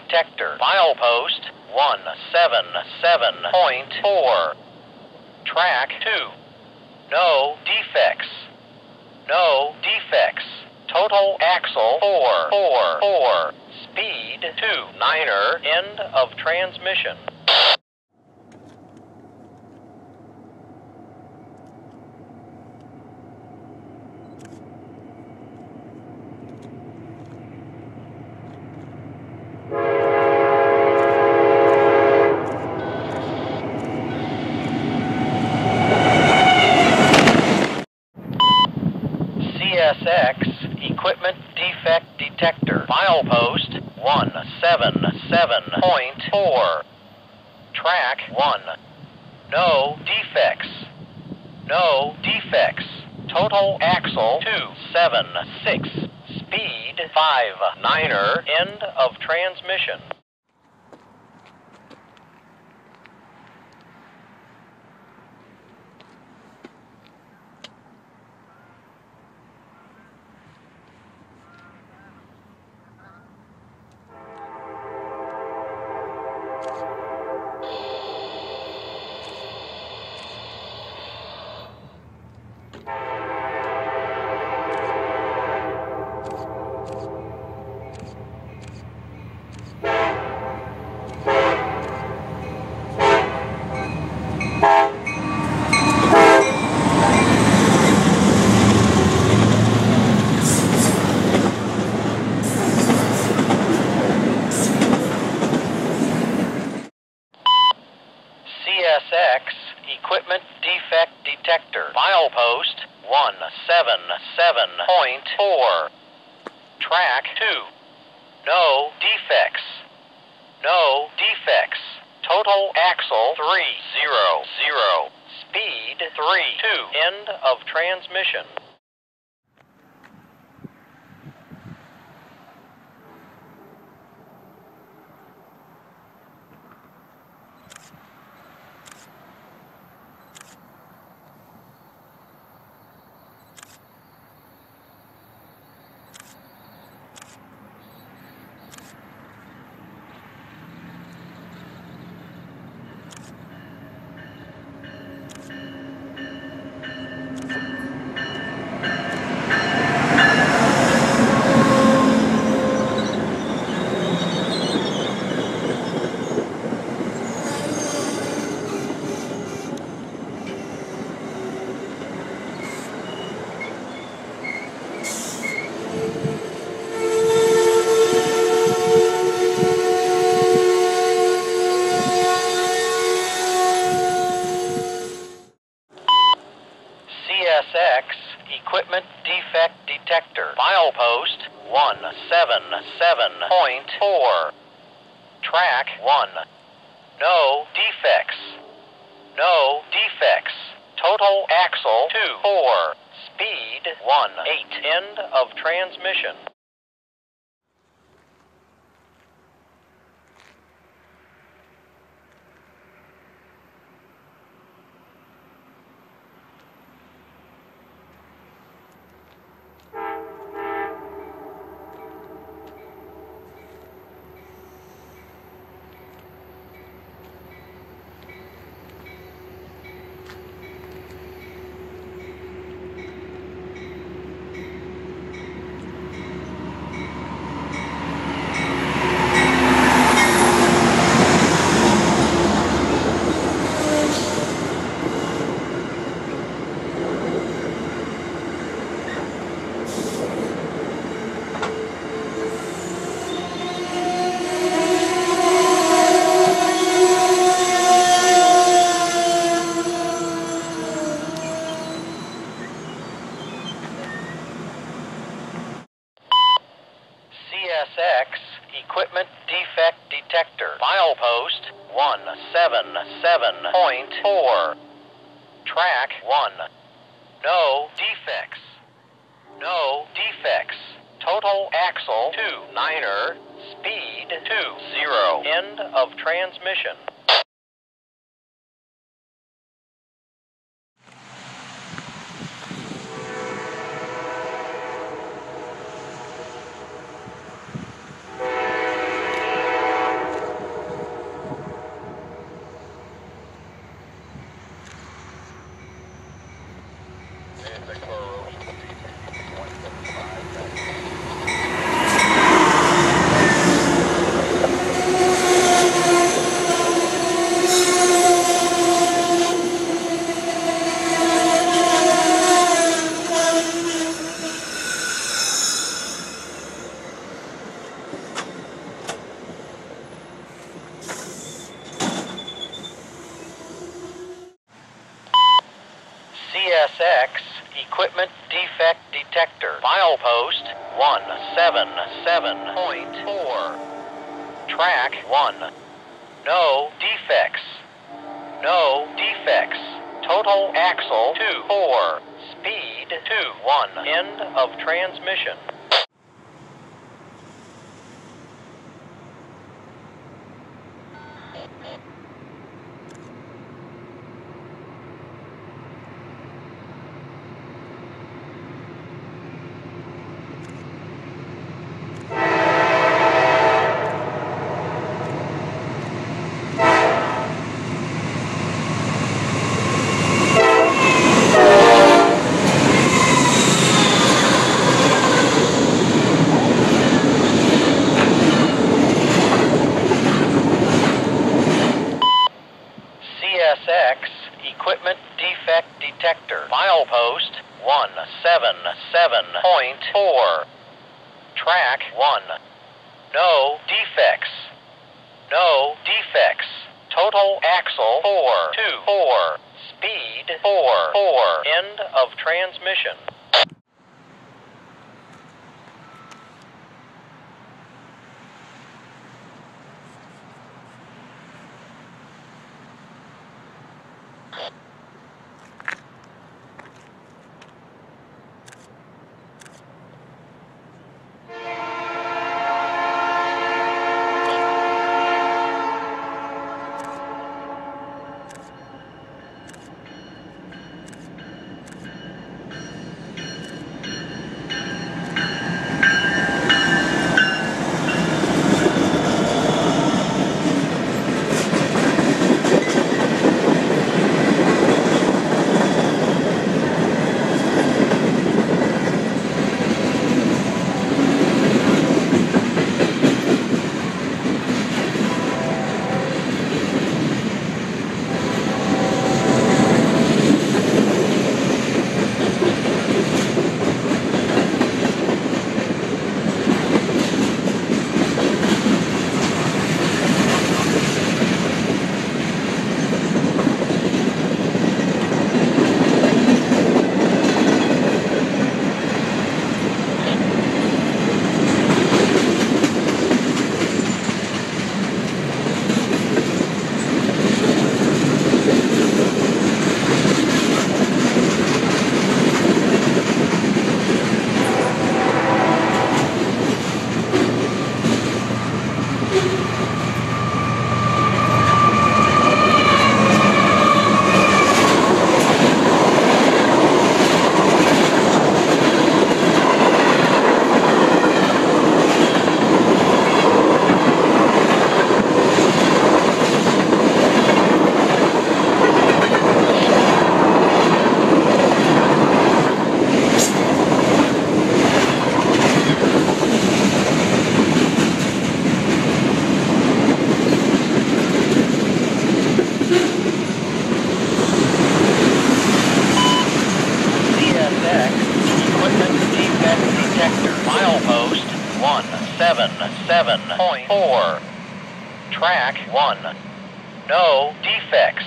detector. Milepost 177.4. Track 2. No defects. No defects. Total axle 444. Speed 2.9er. End of transmission. CSX Equipment Defect Detector. Milepost 177.4. Track 1. No defects. No defects. Total axle 276. Speed 5.9er. End of transmission. CSX Equipment Defect Detector. Milepost 177.4. Track 2. No defects. No defects. Total axle 300. Speed 3.2. End of transmission. CSX Equipment Defect Detector. Milepost 177.4. Track 1. No defects. No defects. Total axle 2.4. Speed 1.8. End of transmission. CSX Equipment Defect Detector. Milepost 177.4. Track 1. No defects. No defects. Total axle 2.9er. Speed 2.0. End of transmission. CSX Equipment Defect Detector. Milepost 177.4. Track 1. No defects. No defects. Total axle 2-4. Speed 2-1. End of transmission. CSX Equipment Defect Detector. Milepost 177.4. Track 1. No defects. No defects. Total axle 4-4. Speed 4-4. End of transmission. Milepost 177.4. Track 1. No defects.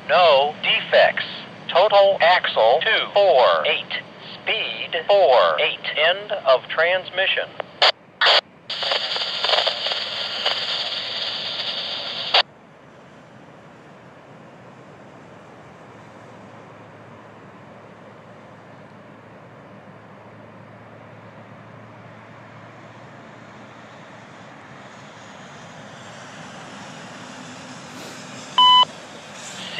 No defects. Total axle 248. Speed 48. End of transmission.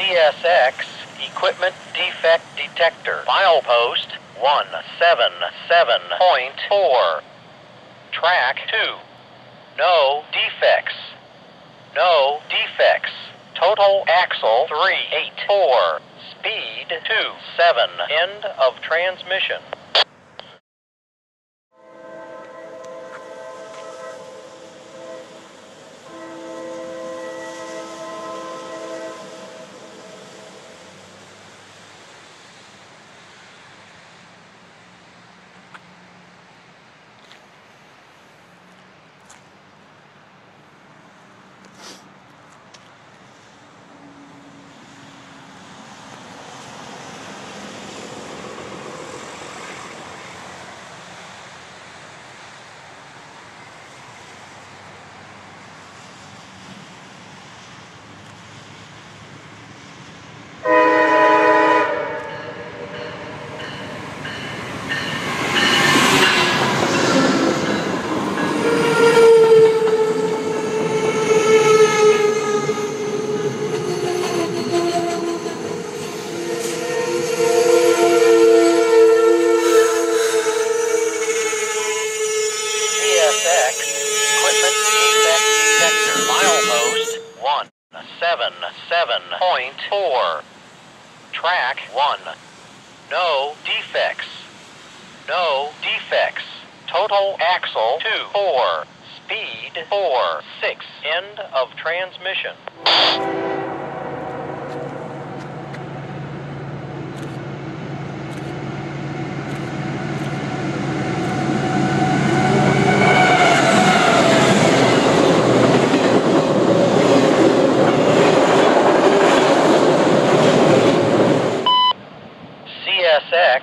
CSX Equipment Defect Detector. Milepost 177.4. Track 2. No defects. No defects. Total axle 384. Speed 27. End of transmission. 177.4. Track 1. No defects. No defects. Total axle 2-4. Speed 4-6. End of transmission. CSX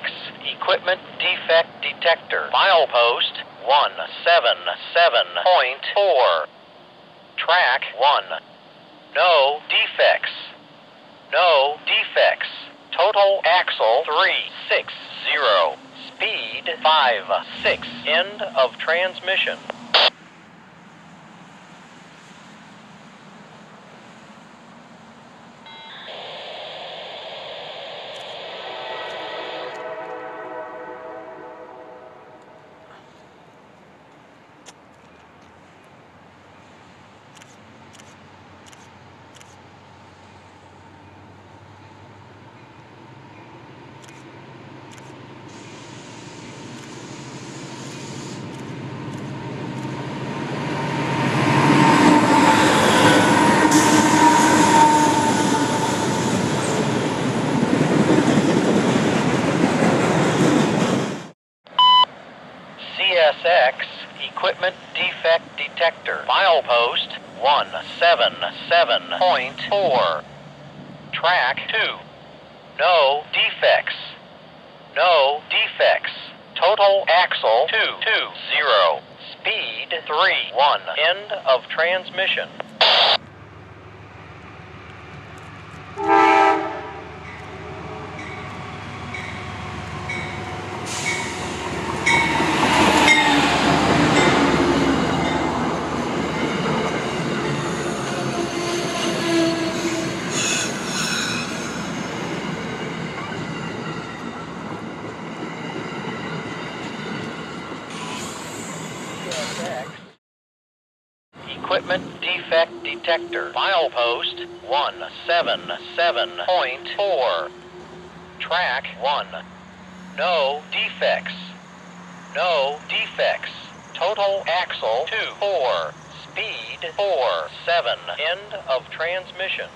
Equipment Defect Detector. Milepost 177.4. Track 1. No defects. No defects. Total axle 360. Speed 5-6. End of transmission. CSX Equipment Defect Detector. Milepost 177.4. Track 2. No defects. No defects. Total axle 220. Speed 3-1. End of transmission. Equipment Defect Detector. Milepost 177.4. Track 1. No defects. No defects. Total axle 2-4. Speed 4-7. End of transmission.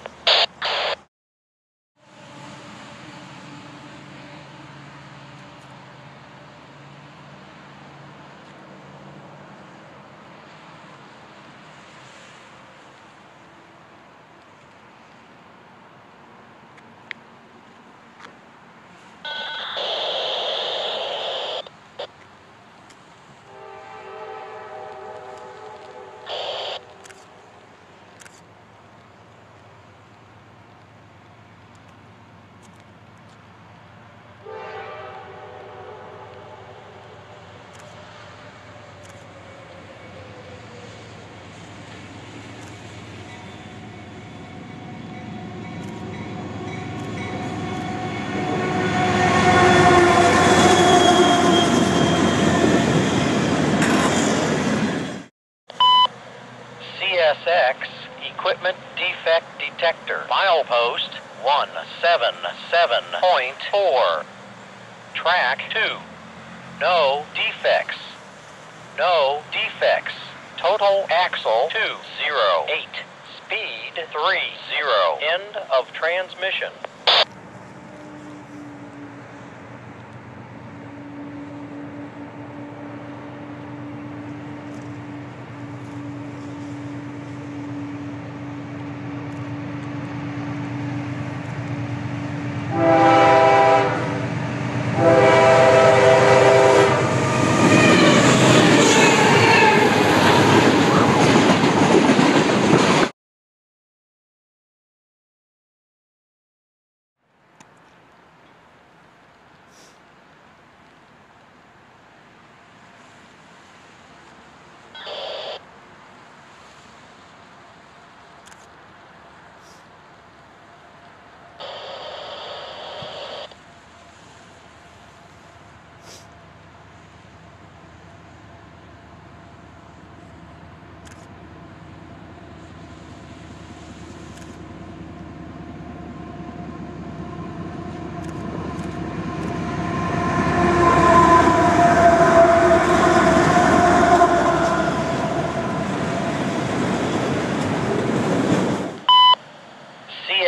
CSX Equipment Defect Detector. Milepost 177.4. Track 2. No defects. No defects. Total axle 208. Speed 30. End of transmission.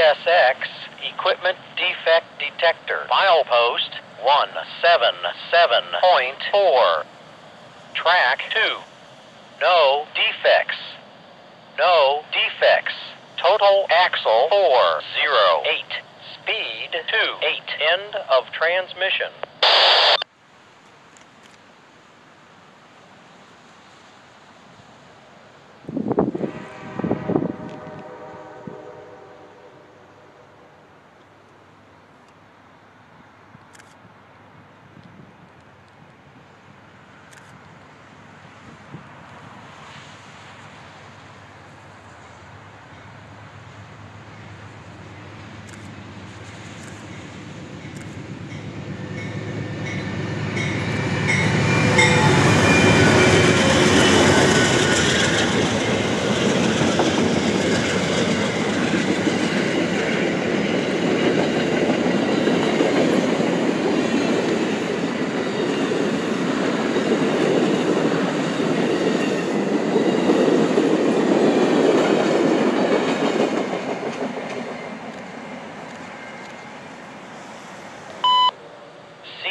CSX Equipment Defect Detector. Milepost 177.4. Track 2. No defects. No defects. Total axle 408. Speed 28. End of transmission.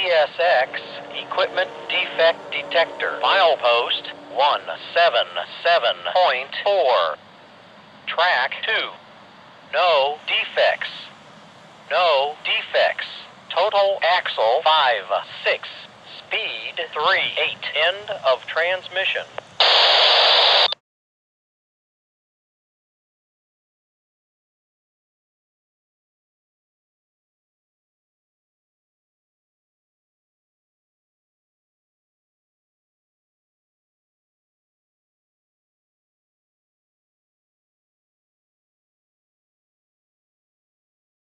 CSX Equipment Defect Detector. Milepost 177.4. Track 2. No defects. No defects. Total axle 5.6. Speed 3.8. End of transmission.